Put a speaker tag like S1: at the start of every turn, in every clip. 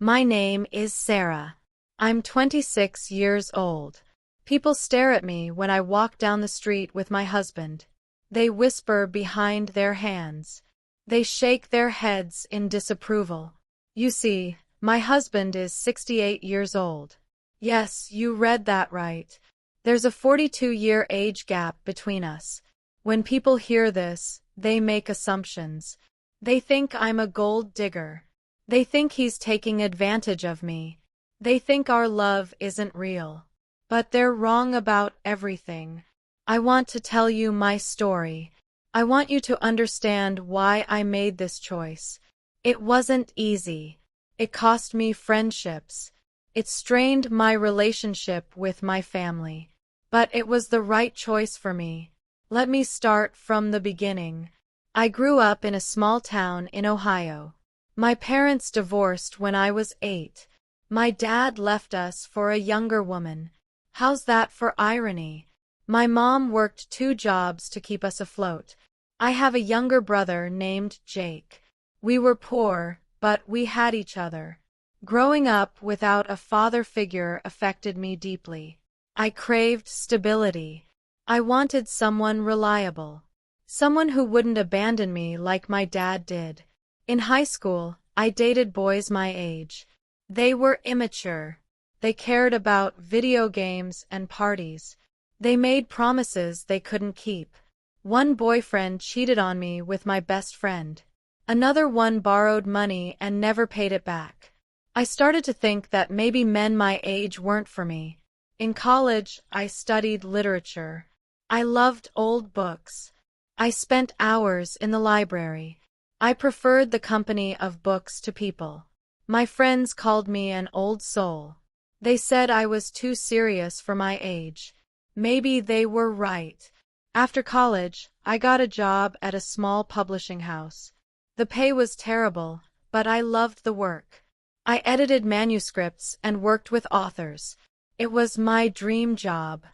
S1: My name is Sarah. I'm 26 years old. People stare at me when I walk down the street with my husband. They whisper behind their hands. They shake their heads in disapproval. You see, my husband is 68 years old. Yes, you read that right. There's a 42-year age gap between us. When people hear this, they make assumptions. They think I'm a gold digger. They think he's taking advantage of me. They think our love isn't real. But they're wrong about everything. I want to tell you my story. I want you to understand why I made this choice. It wasn't easy. It cost me friendships. It strained my relationship with my family. But it was the right choice for me. Let me start from the beginning. I grew up in a small town in Ohio. My parents divorced when I was 8. My dad left us for a younger woman. How's that for irony? My mom worked 2 jobs to keep us afloat. I have a younger brother named Jake. We were poor, but we had each other. Growing up without a father figure affected me deeply. I craved stability. I wanted someone reliable. Someone who wouldn't abandon me like my dad did. In high school, I dated boys my age. They were immature. They cared about video games and parties. They made promises they couldn't keep. One boyfriend cheated on me with my best friend. Another one borrowed money and never paid it back. I started to think that maybe men my age weren't for me. In college, I studied literature. I loved old books. I spent hours in the library. I preferred the company of books to people. My friends called me an old soul. They said I was too serious for my age. Maybe they were right. After college, I got a job at a small publishing house. The pay was terrible, but I loved the work. I edited manuscripts and worked with authors. It was my dream job.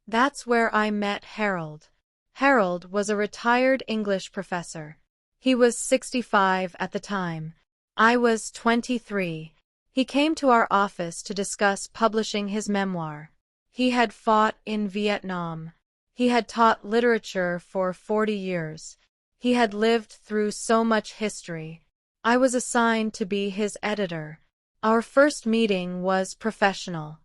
S1: That's where I met Harold. Harold was a retired English professor. He was 65 at the time. I was 23. He came to our office to discuss publishing his memoir. He had fought in Vietnam. He had taught literature for 40 years. He had lived through so much history. I was assigned to be his editor. Our first meeting was professional.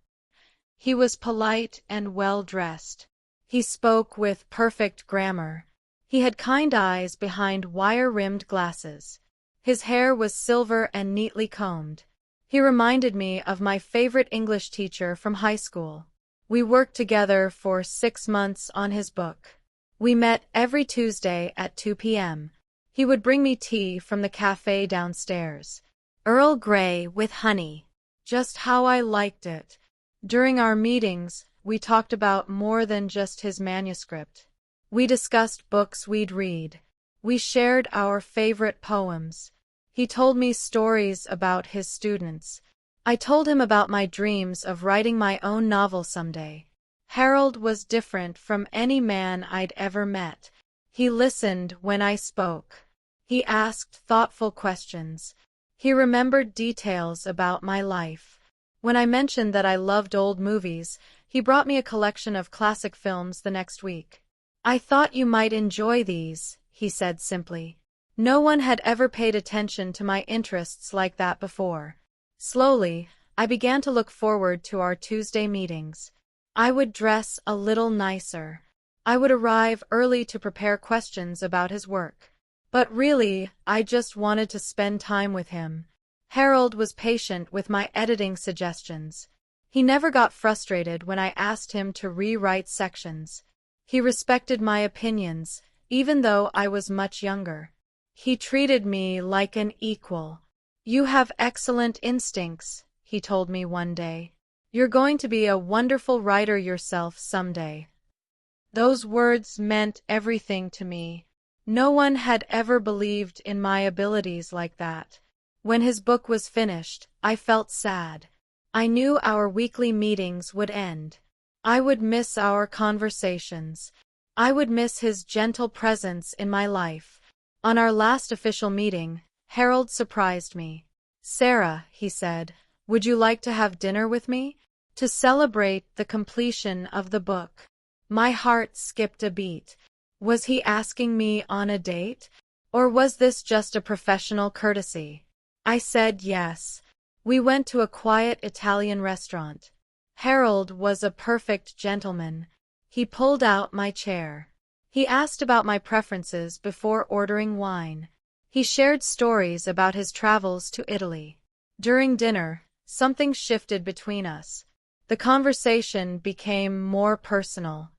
S1: He was polite and well-dressed. He spoke with perfect grammar. He had kind eyes behind wire-rimmed glasses. His hair was silver and neatly combed. He reminded me of my favorite English teacher from high school. We worked together for 6 months on his book. We met every Tuesday at 2 p.m. He would bring me tea from the cafe downstairs. Earl Grey with honey. Just how I liked it. During our meetings, we talked about more than just his manuscript. We discussed books we'd read. We shared our favorite poems. He told me stories about his students. I told him about my dreams of writing my own novel someday. Harold was different from any man I'd ever met. He listened when I spoke. He asked thoughtful questions. He remembered details about my life. When I mentioned that I loved old movies, he brought me a collection of classic films the next week. "I thought you might enjoy these," he said simply. No one had ever paid attention to my interests like that before. Slowly, I began to look forward to our Tuesday meetings. I would dress a little nicer. I would arrive early to prepare questions about his work. But really, I just wanted to spend time with him. Harold was patient with my editing suggestions. He never got frustrated when I asked him to rewrite sections. He respected my opinions, even though I was much younger. He treated me like an equal. "You have excellent instincts," he told me one day. "You're going to be a wonderful writer yourself someday." Those words meant everything to me. No one had ever believed in my abilities like that. When his book was finished, I felt sad. I knew our weekly meetings would end. I would miss our conversations. I would miss his gentle presence in my life. On our last official meeting, Harold surprised me. Sarah, he said, would you like to have dinner with me? To celebrate the completion of the book. My heart skipped a beat. Was he asking me on a date? Or was this just a professional courtesy? I said yes. We went to a quiet Italian restaurant. Harold was a perfect gentleman. He pulled out my chair. He asked about my preferences before ordering wine. He shared stories about his travels to Italy. During dinner, something shifted between us. The conversation became more personal.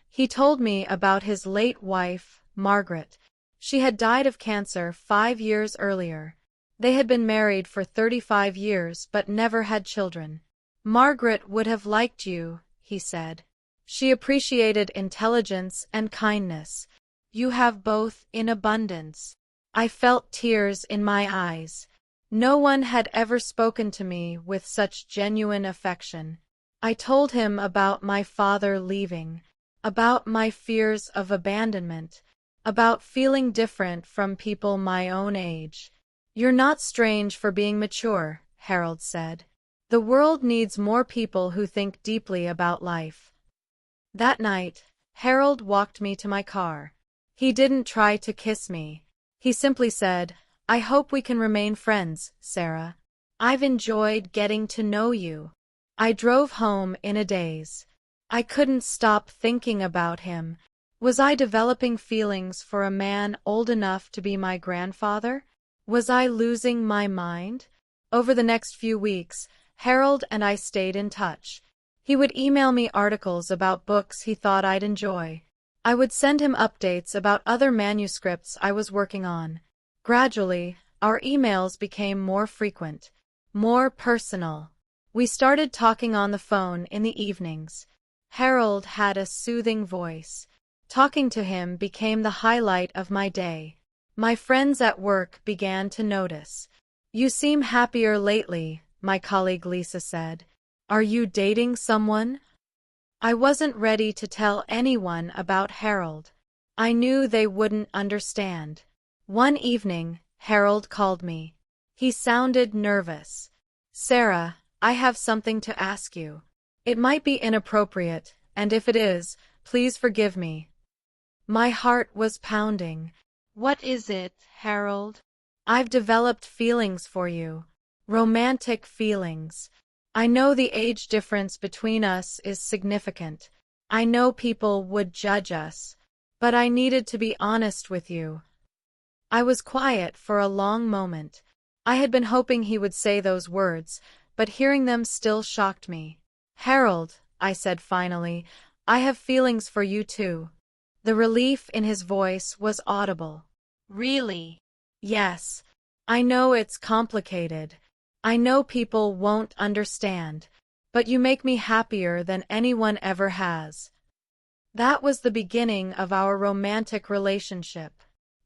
S1: He told me about his late wife, Margaret. She had died of cancer 5 years earlier. They had been married for 35 years but never had children. Margaret would have liked you, he said. She appreciated intelligence and kindness. You have both in abundance. I felt tears in my eyes. No one had ever spoken to me with such genuine affection. I told him about my father leaving, about my fears of abandonment, about feeling different from people my own age. You're not strange for being mature, Harold said. The world needs more people who think deeply about life. That night, Harold walked me to my car. He didn't try to kiss me. He simply said, I hope we can remain friends, Sarah. I've enjoyed getting to know you. I drove home in a daze. I couldn't stop thinking about him. Was I developing feelings for a man old enough to be my grandfather? Was I losing my mind? Over the next few weeks, Harold and I stayed in touch. He would email me articles about books he thought I'd enjoy. I would send him updates about other manuscripts I was working on. Gradually, our emails became more frequent, more personal. We started talking on the phone in the evenings. Harold had a soothing voice. Talking to him became the highlight of my day. My friends at work began to notice. You seem happier lately, my colleague Lisa said. Are you dating someone? I wasn't ready to tell anyone about Harold. I knew they wouldn't understand. One evening, Harold called me. He sounded nervous. Sarah, I have something to ask you. It might be inappropriate, and if it is, please forgive me. My heart was pounding. What is it, Harold? I've developed feelings for you. Romantic feelings. I know the age difference between us is significant. I know people would judge us. But I needed to be honest with you. I was quiet for a long moment. I had been hoping he would say those words, but hearing them still shocked me. Harold, I said finally, I have feelings for you too. The relief in his voice was audible. Really? Yes. I know it's complicated. I know people won't understand, but you make me happier than anyone ever has. That was the beginning of our romantic relationship.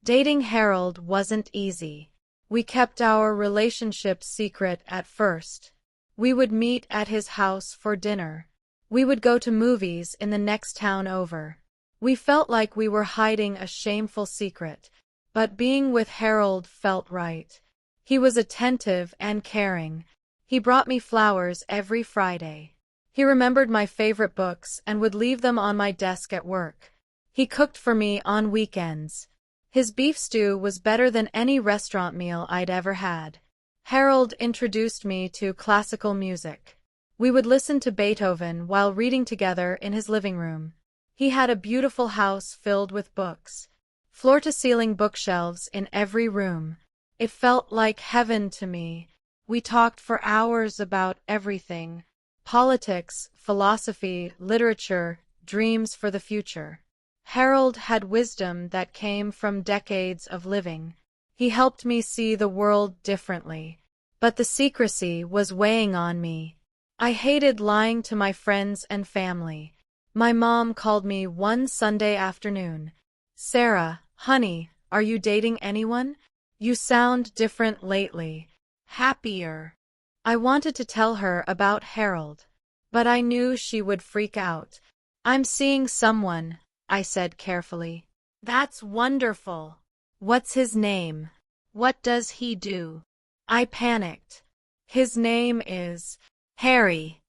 S1: Dating Harold wasn't easy. We kept our relationship secret at first. We would meet at his house for dinner. We would go to movies in the next town over. We felt like we were hiding a shameful secret, but being with Harold felt right. He was attentive and caring. He brought me flowers every Friday. He remembered my favorite books and would leave them on my desk at work. He cooked for me on weekends. His beef stew was better than any restaurant meal I'd ever had. Harold introduced me to classical music. We would listen to Beethoven while reading together in his living room. He had a beautiful house filled with books. Floor-to-ceiling bookshelves in every room. It felt like heaven to me. We talked for hours about everything. Politics, philosophy, literature, dreams for the future. Harold had wisdom that came from decades of living. He helped me see the world differently. But the secrecy was weighing on me. I hated lying to my friends and family. My mom called me one Sunday afternoon. Sarah, honey, are you dating anyone? You sound different lately. Happier. I wanted to tell her about Harold, but I knew she would freak out. I'm seeing someone, I said carefully. That's wonderful. What's his name? What does he do? I panicked. His name is Harry.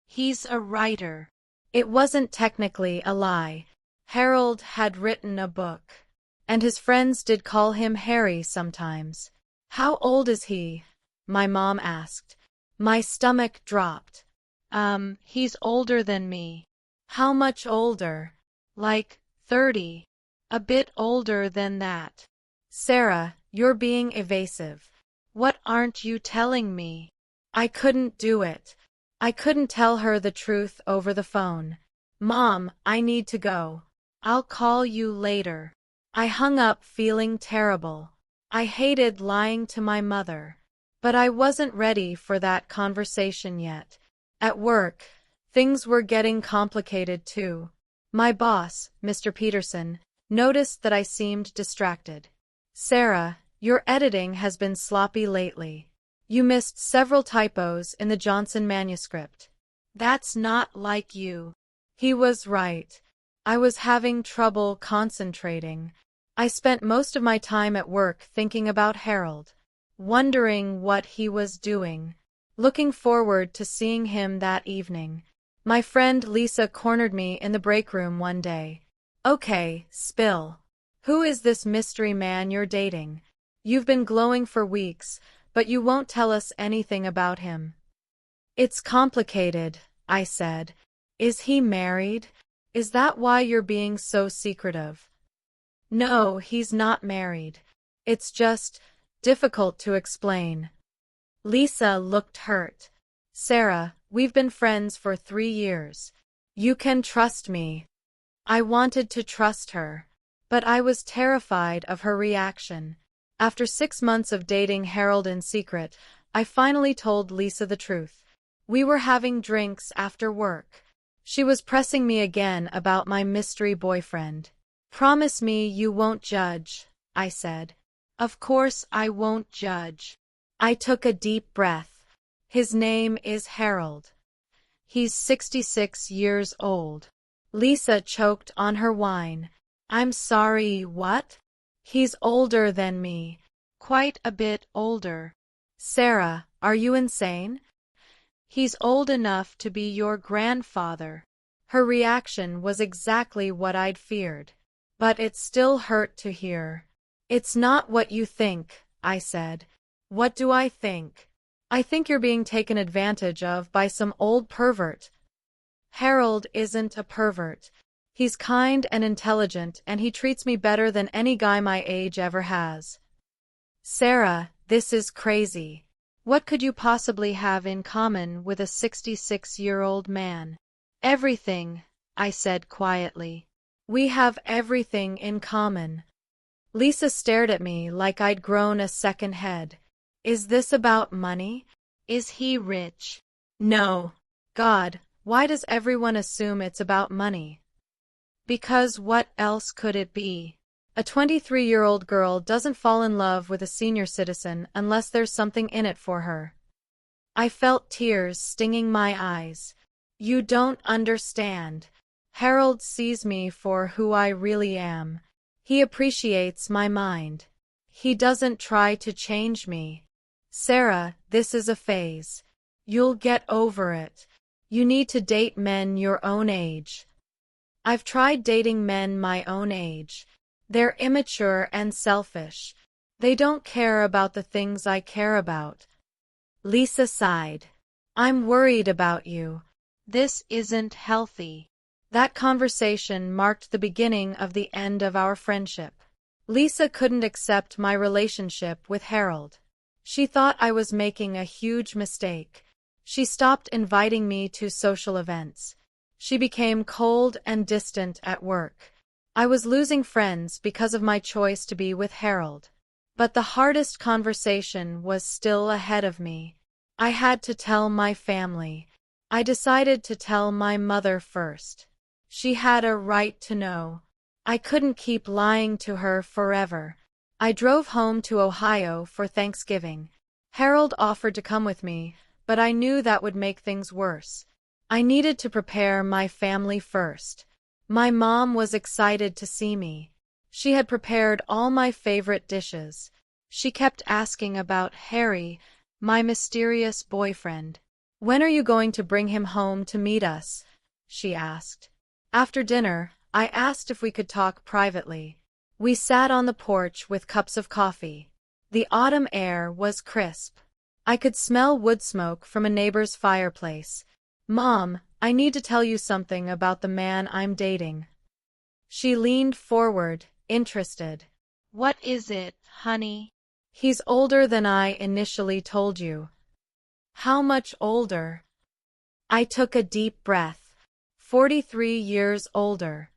S1: He's a writer. It wasn't technically a lie. Harold had written a book, and his friends did call him Harry sometimes. How old is he? My mom asked. My stomach dropped. He's older than me. How much older? Like 30. A bit older than that. Sarah, you're being evasive. What aren't you telling me? I couldn't do it. I couldn't tell her the truth over the phone. Mom, I need to go. I'll call you later. I hung up feeling terrible. I hated lying to my mother. But I wasn't ready for that conversation yet. At work, things were getting complicated too. My boss, Mr. Peterson, noticed that I seemed distracted. Sarah, your editing has been sloppy lately. You missed several typos in the Johnson manuscript. That's not like you. He was right. I was having trouble concentrating. I spent most of my time at work thinking about Harold, wondering what he was doing, looking forward to seeing him that evening. My friend Lisa cornered me in the break room one day. Okay, spill. Who is this mystery man you're dating? You've been glowing for weeks, but you won't tell us anything about him. It's complicated, I said. Is he married? Is that why you're being so secretive? No, he's not married. It's just difficult to explain. Lisa looked hurt. Sarah, we've been friends for 3 years. You can trust me. I wanted to trust her, but I was terrified of her reaction. After 6 months of dating Harold in secret, I finally told Lisa the truth. We were having drinks after work. She was pressing me again about my mystery boyfriend. Promise me you won't judge, I said. Of course I won't judge. I took a deep breath. His name is Harold. He's 66 years old. Lisa choked on her wine. I'm sorry, what? He's older than me. Quite a bit older. Sarah, are you insane? He's old enough to be your grandfather. Her reaction was exactly what I'd feared. But it still hurt to hear. It's not what you think, I said. What do I think? I think you're being taken advantage of by some old pervert. Harold isn't a pervert. He's kind and intelligent, and he treats me better than any guy my age ever has. Sarah, this is crazy. What could you possibly have in common with a 66-year-old man? Everything, I said quietly. We have everything in common. Lisa stared at me like I'd grown a second head. Is this about money? Is he rich? No. God, why does everyone assume it's about money? Because what else could it be? A 23-year-old girl doesn't fall in love with a senior citizen unless there's something in it for her. I felt tears stinging my eyes. You don't understand. Harold sees me for who I really am. He appreciates my mind. He doesn't try to change me. Sarah, this is a phase. You'll get over it. You need to date men your own age. I've tried dating men my own age. They're immature and selfish. They don't care about the things I care about. Lisa sighed. I'm worried about you. This isn't healthy. That conversation marked the beginning of the end of our friendship. Lisa couldn't accept my relationship with Harold. She thought I was making a huge mistake. She stopped inviting me to social events. She became cold and distant at work. I was losing friends because of my choice to be with Harold. But the hardest conversation was still ahead of me. I had to tell my family. I decided to tell my mother first. She had a right to know. I couldn't keep lying to her forever. I drove home to Ohio for Thanksgiving. Harold offered to come with me, but I knew that would make things worse. I needed to prepare my family first. My mom was excited to see me. She had prepared all my favorite dishes. She kept asking about Harry, my mysterious boyfriend. When are you going to bring him home to meet us? She asked. After dinner, I asked if we could talk privately. We sat on the porch with cups of coffee. The autumn air was crisp. I could smell wood smoke from a neighbor's fireplace. Mom, I need to tell you something about the man I'm dating. She leaned forward, interested.
S2: What is it, honey?
S1: He's older than I initially told you. How much older? I took a deep breath. 43 years older.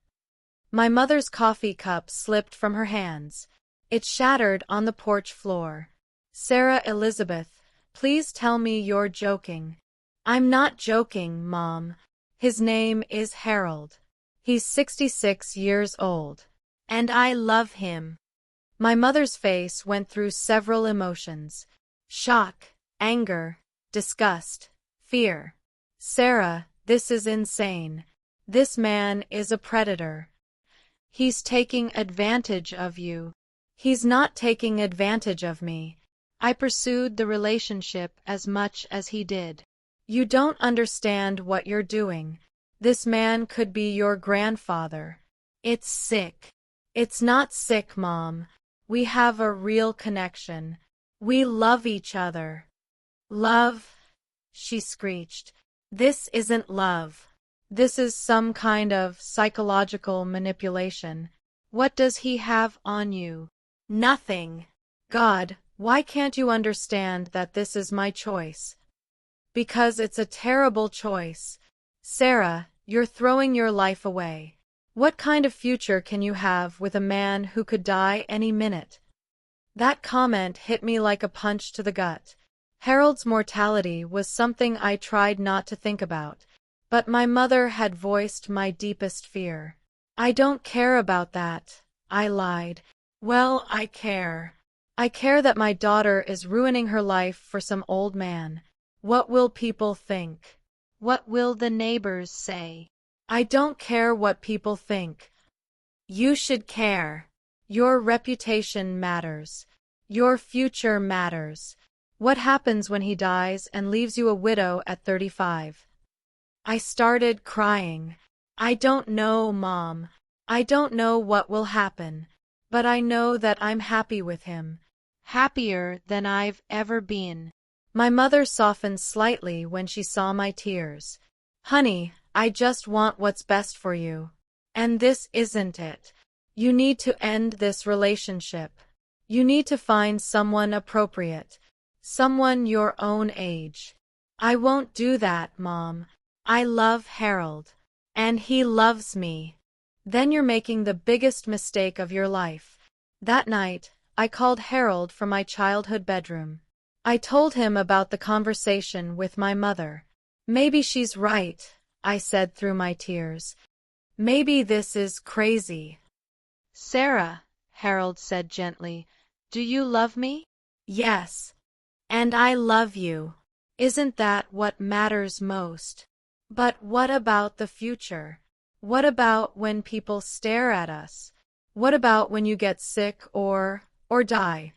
S1: My mother's coffee cup slipped from her hands. It shattered on the porch floor. Sarah Elizabeth, please tell me you're joking. I'm not joking, Mom. His name is Harold. He's 66 years old. And I love him. My mother's face went through several emotions. Shock, anger, disgust, fear. Sarah, this is insane. This man is a predator. He's taking advantage of you. He's not taking advantage of me. I pursued the relationship as much as he did. You don't understand what you're doing. This man could be your grandfather. It's sick. It's not sick, Mom. We have a real connection. We love each other. Love? She screeched. This isn't love. This is some kind of psychological manipulation. What does he have on you? Nothing. God, why can't you understand that this is my choice? Because it's a terrible choice. Sarah, you're throwing your life away. What kind of future can you have with a man who could die any minute? That comment hit me like a punch to the gut. Harold's mortality was something I tried not to think about, but my mother had voiced my deepest fear. I don't care about that, I lied. Well, I care. I care that my daughter is ruining her life for some old man. What will people think?
S2: What will the neighbors say?
S1: I don't care what people think. You should care. Your reputation matters. Your future matters. What happens when he dies and leaves you a widow at 35? I started crying. I don't know, Mom. I don't know what will happen, but I know that I'm happy with him.
S2: Happier than I've ever been.
S1: My mother softened slightly when she saw my tears. Honey, I just want what's best for you. And this isn't it. You need to end this relationship. You need to find someone appropriate. Someone your own age. I won't do that, Mom. I love Harold. And he loves me. Then you're making the biggest mistake of your life. That night, I called Harold from my childhood bedroom. I told him about the conversation with my mother. Maybe she's right, I said through my tears. Maybe this is crazy.
S2: Sarah, Harold said gently, do you love me?
S1: Yes. And I love you. Isn't that what matters most? But what about the future? What about when people stare at us? What about when you get sick or die?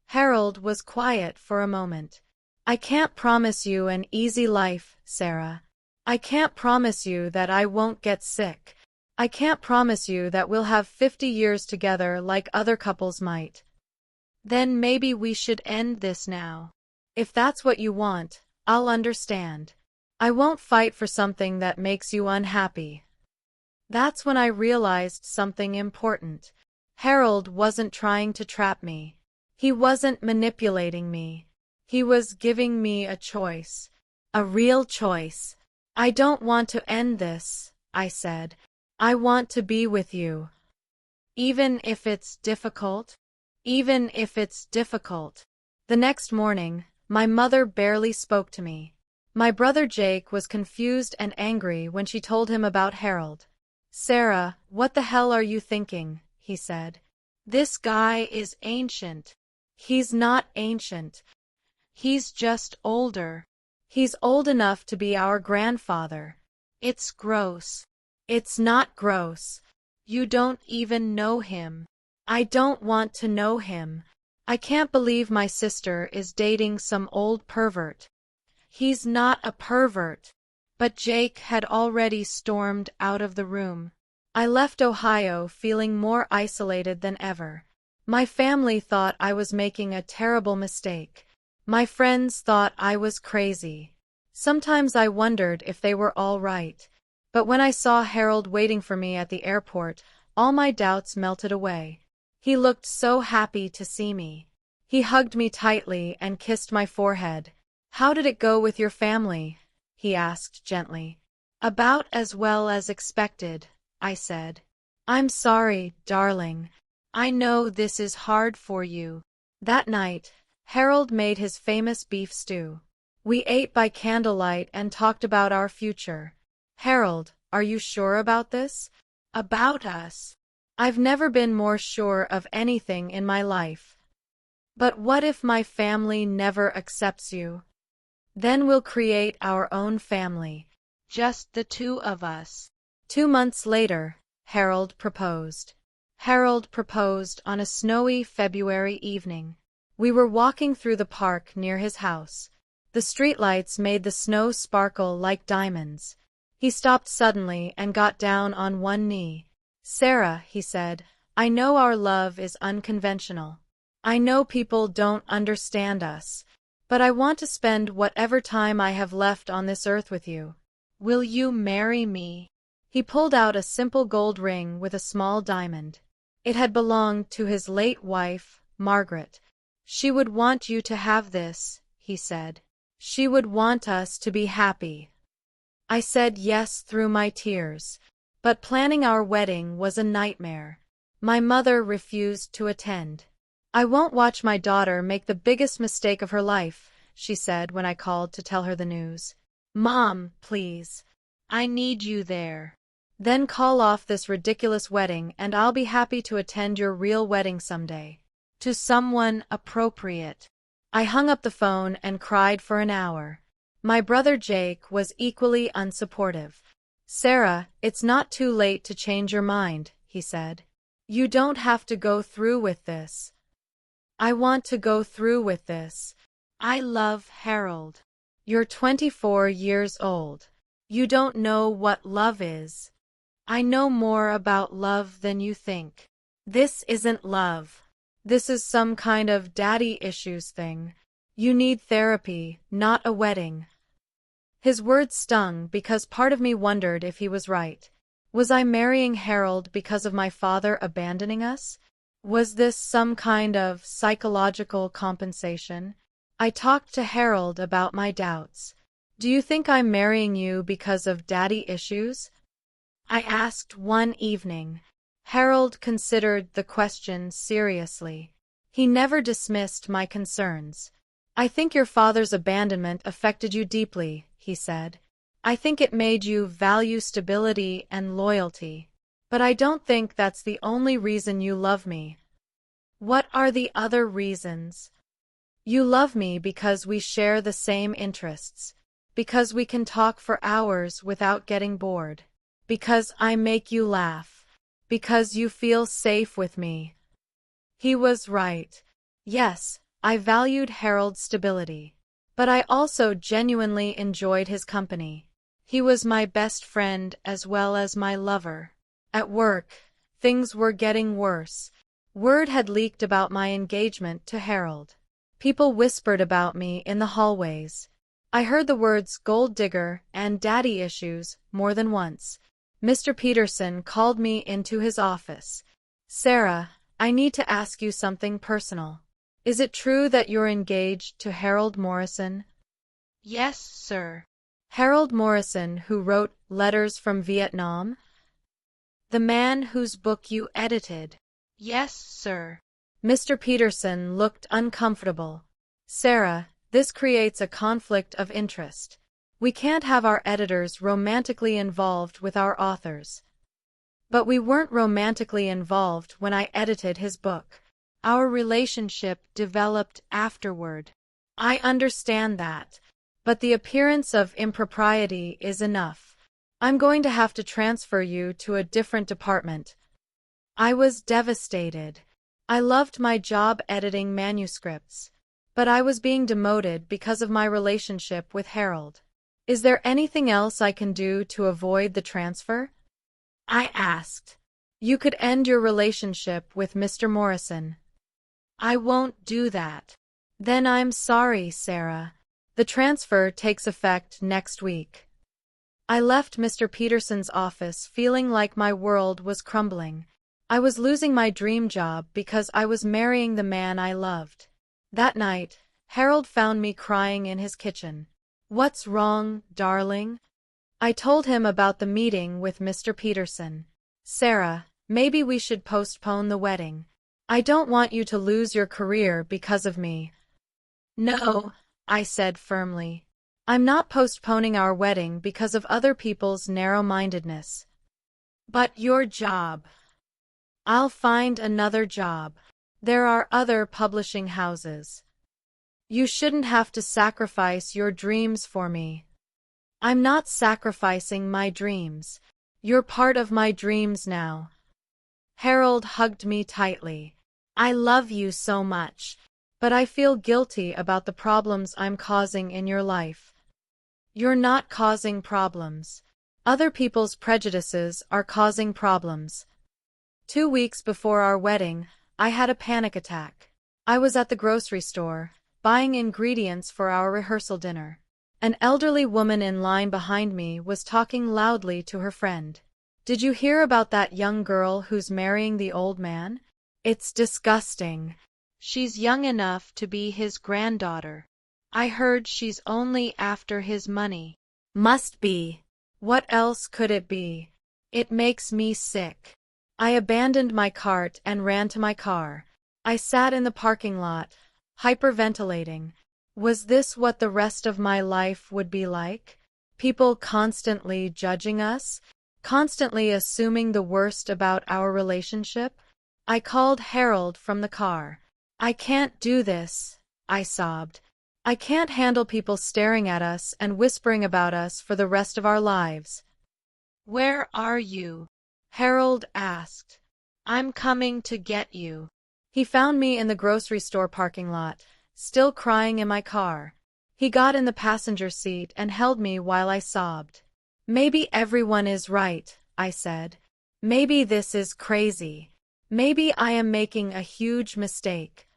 S1: Harold was quiet for a moment. I can't promise you an easy life, Sarah. I can't promise you that I won't get sick. I can't promise you that we'll have 50 years together like other couples might. Then maybe we should end this now. If that's what you want, I'll understand. I won't fight for something that makes you unhappy. That's when I realized something important. Harold wasn't trying to trap me. He wasn't manipulating me. He was giving me a choice. A real choice. I don't want to end this, I said. I want to be with you. Even if it's difficult? Even if it's difficult. The next morning, my mother barely spoke to me. My brother Jake was confused and angry when she told him about Harold. Sarah, what the hell are you thinking? He said. This guy is ancient. He's not ancient. He's just older. He's old enough to be our grandfather. It's gross. It's not gross. You don't even know him. I don't want to know him. I can't believe my sister is dating some old pervert. He's not a pervert. But Jake had already stormed out of the room. I left Ohio feeling more isolated than ever. My family thought I was making a terrible mistake. My friends thought I was crazy. Sometimes I wondered if they were all right. But when I saw Harold waiting for me at the airport, all my doubts melted away. He looked so happy to see me. He hugged me tightly and kissed my forehead. "How did it go with your family?" he asked gently. "About as well as expected," I said. "I'm sorry, darling. I know this is hard for you." That night, Harold made his famous beef stew. We ate by candlelight and talked about our future. "Harold, are you sure about this? About us?" "I've never been more sure of anything in my life." "But what if my family never accepts you?" "Then we'll create our own family. Just the two of us." 2 months later, Harold proposed. Harold proposed on a snowy February evening. We were walking through the park near his house. The streetlights made the snow sparkle like diamonds. He stopped suddenly and got down on one knee. "Sarah," he said, "I know our love is unconventional. I know people don't understand us. But I want to spend whatever time I have left on this earth with you. Will you marry me?" He pulled out a simple gold ring with a small diamond. It had belonged to his late wife, Margaret. "She would want you to have this," he said. "She would want us to be happy." I said yes through my tears. But planning our wedding was a nightmare. My mother refused to attend. "I won't watch my daughter make the biggest mistake of her life," she said when I called to tell her the news. "Mom, please. I need you there." "Then call off this ridiculous wedding and I'll be happy to attend your real wedding someday. To someone appropriate." I hung up the phone and cried for an hour. My brother Jake was equally unsupportive. "Sarah, it's not too late to change your mind," he said. "You don't have to go through with this." "I want to go through with this. I love Harold." "You're 24 years old. You don't know what love is." "I know more about love than you think." "This isn't love. This is some kind of daddy issues thing. You need therapy, not a wedding." His words stung because part of me wondered if he was right. Was I marrying Harold because of my father abandoning us? Was this some kind of psychological compensation? I talked to Harold about my doubts. "Do you think I'm marrying you because of daddy issues?" I asked one evening. Harold considered the question seriously. He never dismissed my concerns. "I think your father's abandonment affected you deeply," he said. "I think it made you value stability and loyalty. But I don't think that's the only reason you love me." "What are the other reasons?" "You love me because we share the same interests. Because we can talk for hours without getting bored. Because I make you laugh. Because you feel safe with me." He was right. Yes, I valued Harold's stability. But I also genuinely enjoyed his company. He was my best friend as well as my lover. At work, things were getting worse. Word had leaked about my engagement to Harold. People whispered about me in the hallways. I heard the words gold digger and daddy issues more than once. Mr. Peterson called me into his office. "Sarah, I need to ask you something personal. Is it true that you're engaged to Harold Morrison?" "Yes, sir." "Harold Morrison, who wrote Letters from Vietnam? The man whose book you edited?" "Yes, sir." Mr. Peterson looked uncomfortable. "Sarah, this creates a conflict of interest. We can't have our editors romantically involved with our authors." "But we weren't romantically involved when I edited his book. Our relationship developed afterward." "I understand that. But the appearance of impropriety is enough. I'm going to have to transfer you to a different department." I was devastated. I loved my job editing manuscripts, but I was being demoted because of my relationship with Harold. Is there anything else I can do to avoid the transfer? I asked. You could end your relationship with Mr. Morrison. I won't do that. Then I'm sorry, Sarah. The transfer takes effect next week. I left Mr. Peterson's office feeling like my world was crumbling. I was losing my dream job because I was marrying the man I loved. That night, Harold found me crying in his kitchen. What's wrong, darling? I told him about the meeting with Mr. Peterson. Sarah, maybe we should postpone the wedding. I don't want you to lose your career because of me. No, I said firmly. I'm not postponing our wedding because of other people's narrow-mindedness. But your job. I'll find another job. There are other publishing houses. You shouldn't have to sacrifice your dreams for me. I'm not sacrificing my dreams. You're part of my dreams now. Harold hugged me tightly. I love you so much, but I feel guilty about the problems I'm causing in your life. You're not causing problems. Other people's prejudices are causing problems. 2 weeks before our wedding, I had a panic attack. I was at the grocery store, buying ingredients for our rehearsal dinner. An elderly woman in line behind me was talking loudly to her friend. Did you hear about that young girl who's marrying the old man? It's disgusting. She's young enough to be his granddaughter. I heard she's only after his money. Must be. What else could it be? It makes me sick. I abandoned my cart and ran to my car. I sat in the parking lot, hyperventilating. Was this what the rest of my life would be like? People constantly judging us? Constantly assuming the worst about our relationship? I called Harold from the car. I can't do this, I sobbed. I can't handle people staring at us and whispering about us for the rest of our lives. Where are you? Harold asked. I'm coming to get you. He found me in the grocery store parking lot, still crying in my car. He got in the passenger seat and held me while I sobbed. Maybe everyone is right, I said. Maybe this is crazy. Maybe I am making a huge mistake.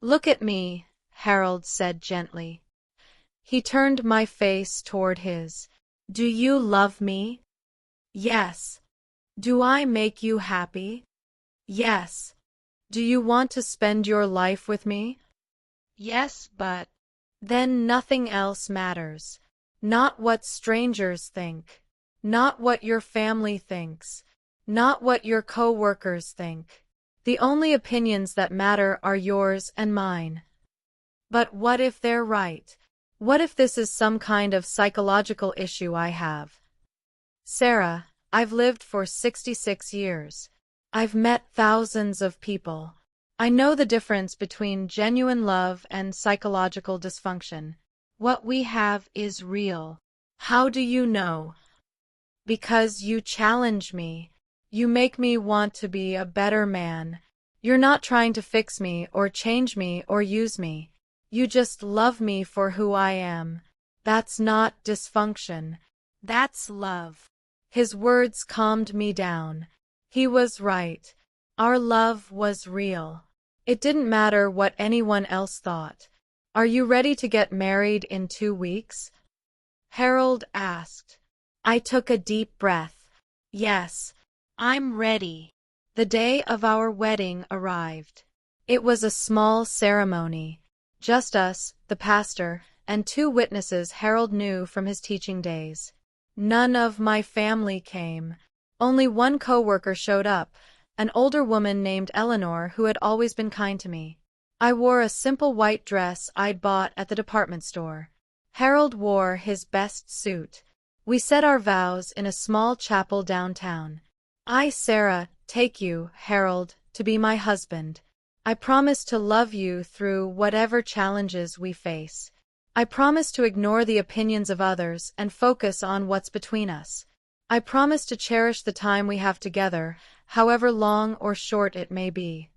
S1: Look at me, Harold said gently. He turned my face toward his. Do you love me? Yes. Do I make you happy? Yes. Do you want to spend your life with me? Yes, but then nothing else matters. Not what strangers think. Not what your family thinks. Not what your co-workers think. The only opinions that matter are yours and mine. But what if they're right? What if this is some kind of psychological issue I have? Sarah, I've lived for 66 years. I've met thousands of people. I know the difference between genuine love and psychological dysfunction. What we have is real. How do you know? Because you challenge me. You make me want to be a better man. You're not trying to fix me or change me or use me. You just love me for who I am. That's not dysfunction. That's love. His words calmed me down. He was right. Our love was real. It didn't matter what anyone else thought. Are you ready to get married in 2 weeks? Harold asked. I took a deep breath. Yes, I'm ready. The day of our wedding arrived. It was a small ceremony. Just us, the pastor, and 2 witnesses Harold knew from his teaching days. None of my family came. Only one co-worker showed up, an older woman named Eleanor who had always been kind to me. I wore a simple white dress I'd bought at the department store. Harold wore his best suit. We said our vows in a small chapel downtown. I, Sarah, take you, Harold, to be my husband. I promise to love you through whatever challenges we face. I promise to ignore the opinions of others and focus on what's between us. I promise to cherish the time we have together, however long or short it may be.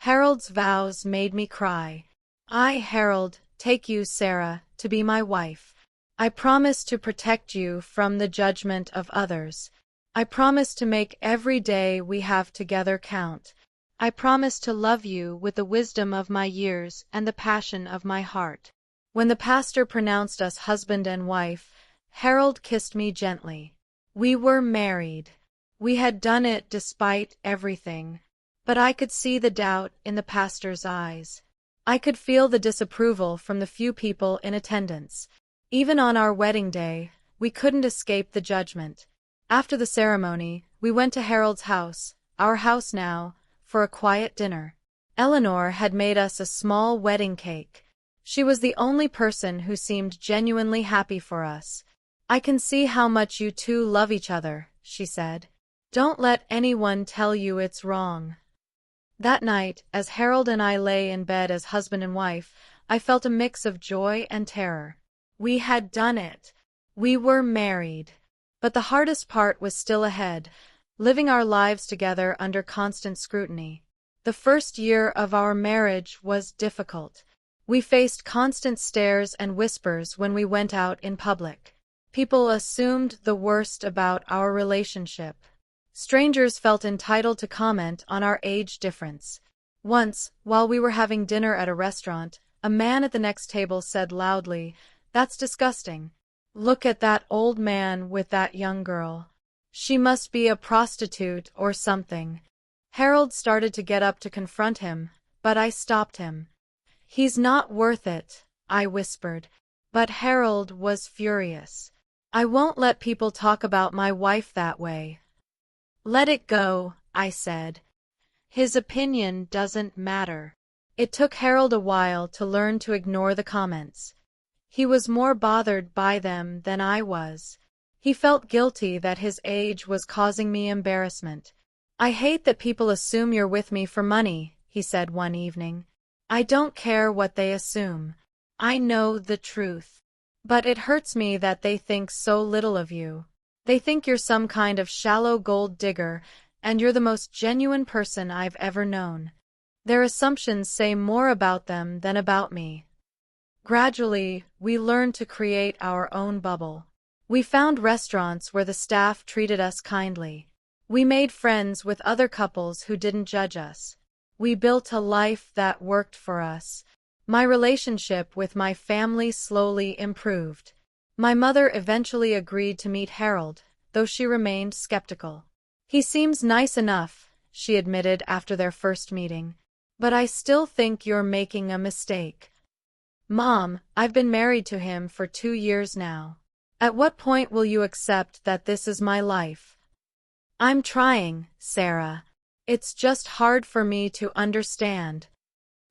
S1: Harold's vows made me cry. I, Harold, take you, Sarah, to be my wife. I promise to protect you from the judgment of others. I promise to make every day we have together count. I promise to love you with the wisdom of my years and the passion of my heart. When the pastor pronounced us husband and wife, Harold kissed me gently. We were married. We had done it despite everything. But I could see the doubt in the pastor's eyes. I could feel the disapproval from the few people in attendance. Even on our wedding day, we couldn't escape the judgment. After the ceremony, we went to Harold's house, our house now, for a quiet dinner. Eleanor had made us a small wedding cake. She was the only person who seemed genuinely happy for us. I can see how much you two love each other, she said. Don't let anyone tell you it's wrong. That night, as Harold and I lay in bed as husband and wife, I felt a mix of joy and terror. We had done it. We were married. But the hardest part was still ahead, living our lives together under constant scrutiny. The first year of our marriage was difficult. We faced constant stares and whispers when we went out in public. People assumed the worst about our relationship. Strangers felt entitled to comment on our age difference. Once, while we were having dinner at a restaurant, a man at the next table said loudly, "That's disgusting. Look at that old man with that young girl. She must be a prostitute or something." Harold started to get up to confront him, but I stopped him. "He's not worth it," I whispered. But Harold was furious. "I won't let people talk about my wife that way." "Let it go," I said. "His opinion doesn't matter." It took Harold a while to learn to ignore the comments. He was more bothered by them than I was. He felt guilty that his age was causing me embarrassment. "I hate that people assume you're with me for money," he said one evening. "I don't care what they assume. I know the truth. But it hurts me that they think so little of you. They think you're some kind of shallow gold digger, and you're the most genuine person I've ever known. Their assumptions say more about them than about me." Gradually, we learned to create our own bubble. We found restaurants where the staff treated us kindly. We made friends with other couples who didn't judge us. We built a life that worked for us. My relationship with my family slowly improved. My mother eventually agreed to meet Harold, though she remained skeptical. "He seems nice enough," she admitted after their first meeting. "But I still think you're making a mistake." "Mom, I've been married to him for 2 years now. At what point will you accept that this is my life?" "I'm trying, Sarah. It's just hard for me to understand."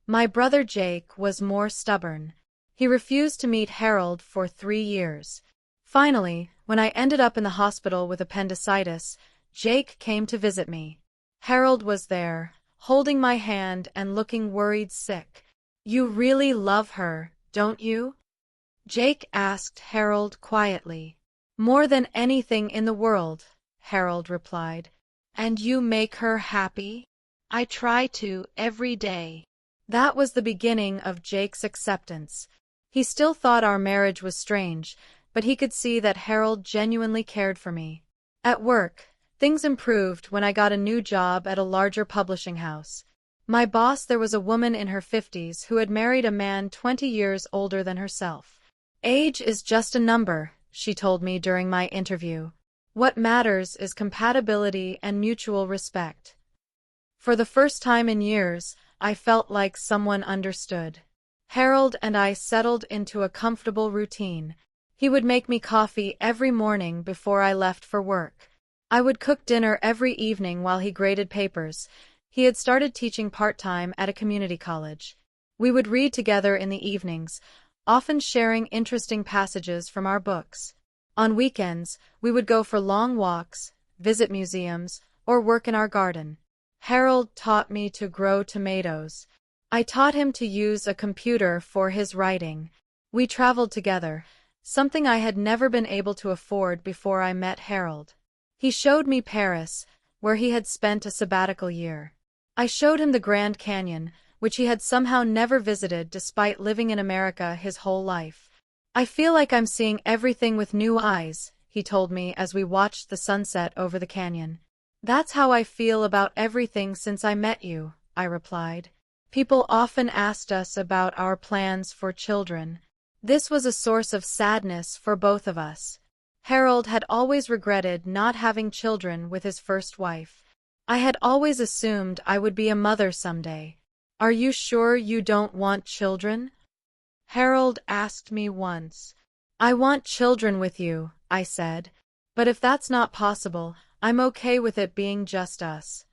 S1: My brother Jake was more stubborn. He refused to meet Harold for 3 years. Finally, when I ended up in the hospital with appendicitis, Jake came to visit me. Harold was there, holding my hand and looking worried sick. "You really love her, don't you?" Jake asked Harold quietly. "More than anything in the world," Harold replied. "And you make her happy?" "I try to, every day." That was the beginning of Jake's acceptance. He still thought our marriage was strange, but he could see that Harold genuinely cared for me. At work, things improved when I got a new job at a larger publishing house. My boss there was a woman in her 50s who had married a man 20 years older than herself. "Age is just a number," she told me during my interview. "What matters is compatibility and mutual respect." For the first time in years, I felt like someone understood. Harold and I settled into a comfortable routine. He would make me coffee every morning before I left for work. I would cook dinner every evening while he graded papers. He had started teaching part-time at a community college. We would read together in the evenings, often sharing interesting passages from our books. On weekends, we would go for long walks, visit museums, or work in our garden. Harold taught me to grow tomatoes. I taught him to use a computer for his writing. We traveled together, something I had never been able to afford before I met Harold. He showed me Paris, where he had spent a sabbatical year. I showed him the Grand Canyon, which he had somehow never visited despite living in America his whole life. I feel like I'm seeing everything with new eyes, he told me as we watched the sunset over the canyon. That's how I feel about everything since I met you, I replied. People often asked us about our plans for children. This was a source of sadness for both of us. Harold had always regretted not having children with his first wife. I had always assumed I would be a mother someday. Are you sure you don't want children? Harold asked me once. I want children with you, I said. But if that's not possible, I'm okay with it being just us.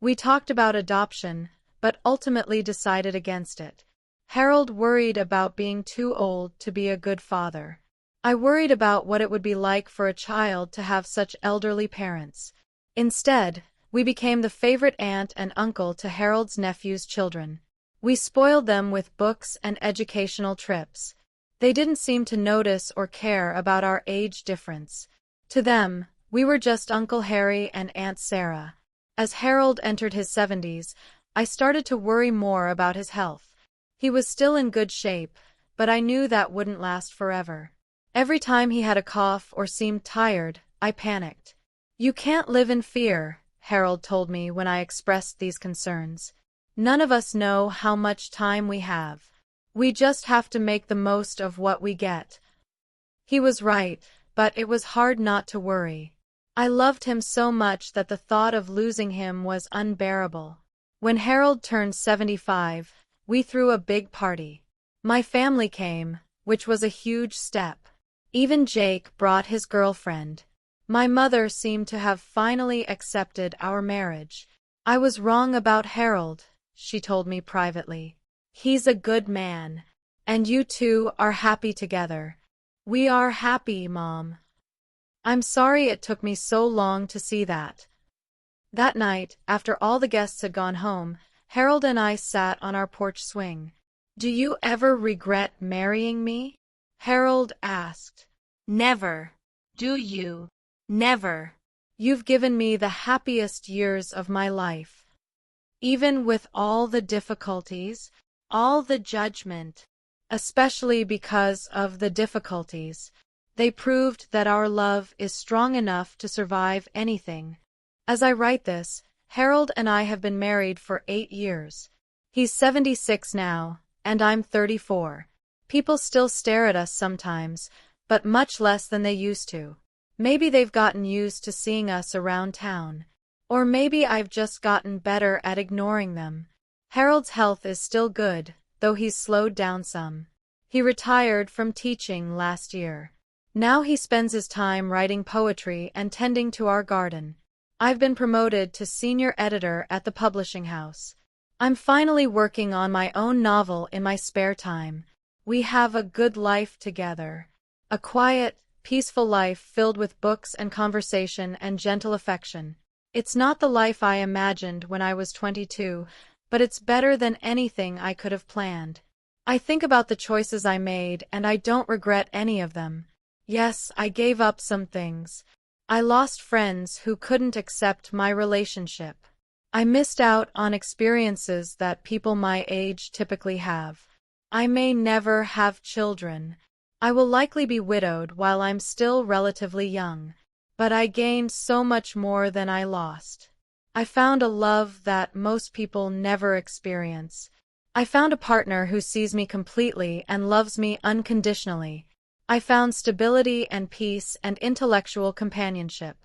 S1: We talked about adoption, but ultimately decided against it. Harold worried about being too old to be a good father. I worried about what it would be like for a child to have such elderly parents. Instead, we became the favorite aunt and uncle to Harold's nephew's children. We spoiled them with books and educational trips. They didn't seem to notice or care about our age difference. To them, we were just Uncle Harry and Aunt Sarah. As Harold entered his 70s, I started to worry more about his health. He was still in good shape, but I knew that wouldn't last forever. Every time he had a cough or seemed tired, I panicked. You can't live in fear, Harold told me when I expressed these concerns. None of us know how much time we have. We just have to make the most of what we get. He was right, but it was hard not to worry. I loved him so much that the thought of losing him was unbearable. When Harold turned 75, we threw a big party. My family came, which was a huge step. Even Jake brought his girlfriend. My mother seemed to have finally accepted our marriage. I was wrong about Harold, she told me privately. He's a good man. And you two are happy together. We are happy, Mom. I'm sorry it took me so long to see that. That night, after all the guests had gone home, Harold and I sat on our porch swing. Do you ever regret marrying me? Harold asked. Never. Do you? Never. You've given me the happiest years of my life. Even with all the difficulties, all the judgment, especially because of the difficulties, they proved that our love is strong enough to survive anything. As I write this, Harold and I have been married for 8 years. He's 76 now, and I'm 34. People still stare at us sometimes, but much less than they used to. Maybe they've gotten used to seeing us around town. Or maybe I've just gotten better at ignoring them. Harold's health is still good, though he's slowed down some. He retired from teaching last year. Now he spends his time writing poetry and tending to our garden. I've been promoted to senior editor at the publishing house. I'm finally working on my own novel in my spare time. We have a good life together. A quiet, peaceful life filled with books and conversation and gentle affection. It's not the life I imagined when I was 22, but it's better than anything I could have planned. I think about the choices I made and I don't regret any of them. Yes, I gave up some things. I lost friends who couldn't accept my relationship. I missed out on experiences that people my age typically have. I may never have children. I will likely be widowed while I'm still relatively young. But I gained so much more than I lost. I found a love that most people never experience. I found a partner who sees me completely and loves me unconditionally. I found stability and peace and intellectual companionship.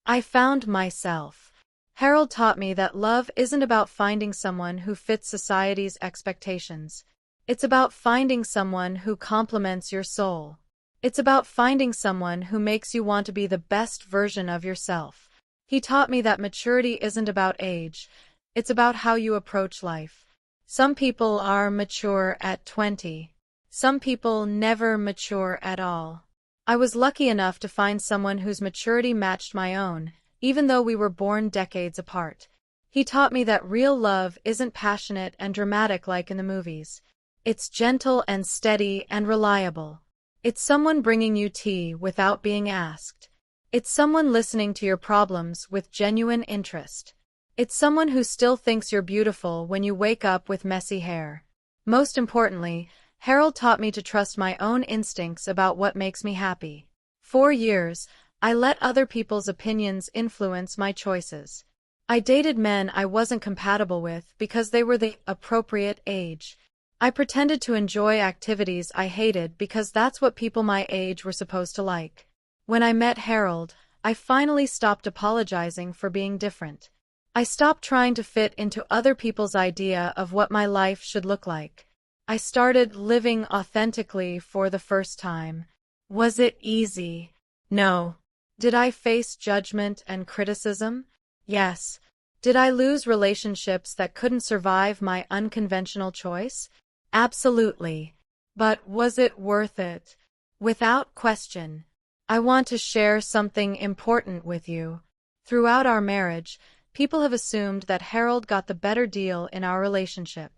S1: I found myself. Harold taught me that love isn't about finding someone who fits society's expectations. It's about finding someone who complements your soul. It's about finding someone who makes you want to be the best version of yourself. He taught me that maturity isn't about age. It's about how you approach life. Some people are mature at 20. Some people never mature at all. I was lucky enough to find someone whose maturity matched my own, even though we were born decades apart. He taught me that real love isn't passionate and dramatic like in the movies. It's gentle and steady and reliable. It's someone bringing you tea without being asked. It's someone listening to your problems with genuine interest. It's someone who still thinks you're beautiful when you wake up with messy hair. Most importantly, Harold taught me to trust my own instincts about what makes me happy. For years, I let other people's opinions influence my choices. I dated men I wasn't compatible with because they were the appropriate age. I pretended to enjoy activities I hated because that's what people my age were supposed to like. When I met Harold, I finally stopped apologizing for being different. I stopped trying to fit into other people's idea of what my life should look like. I started living authentically for the first time. Was it easy? No. Did I face judgment and criticism? Yes. Did I lose relationships that couldn't survive my unconventional choice? Absolutely. But was it worth it? Without question. I want to share something important with you. Throughout our marriage, people have assumed that Harold got the better deal in our relationship.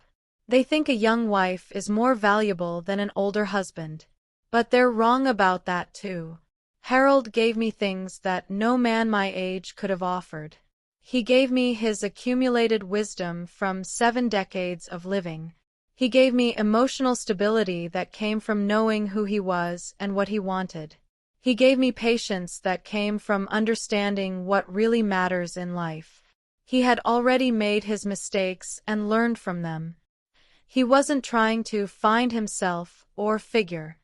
S1: They think a young wife is more valuable than an older husband. But they're wrong about that too. Harold gave me things that no man my age could have offered. He gave me his accumulated wisdom from 7 decades of living. He gave me emotional stability that came from knowing who he was and what he wanted. He gave me patience that came from understanding what really matters in life. He had already made his mistakes and learned from them. He wasn't trying to find himself or figure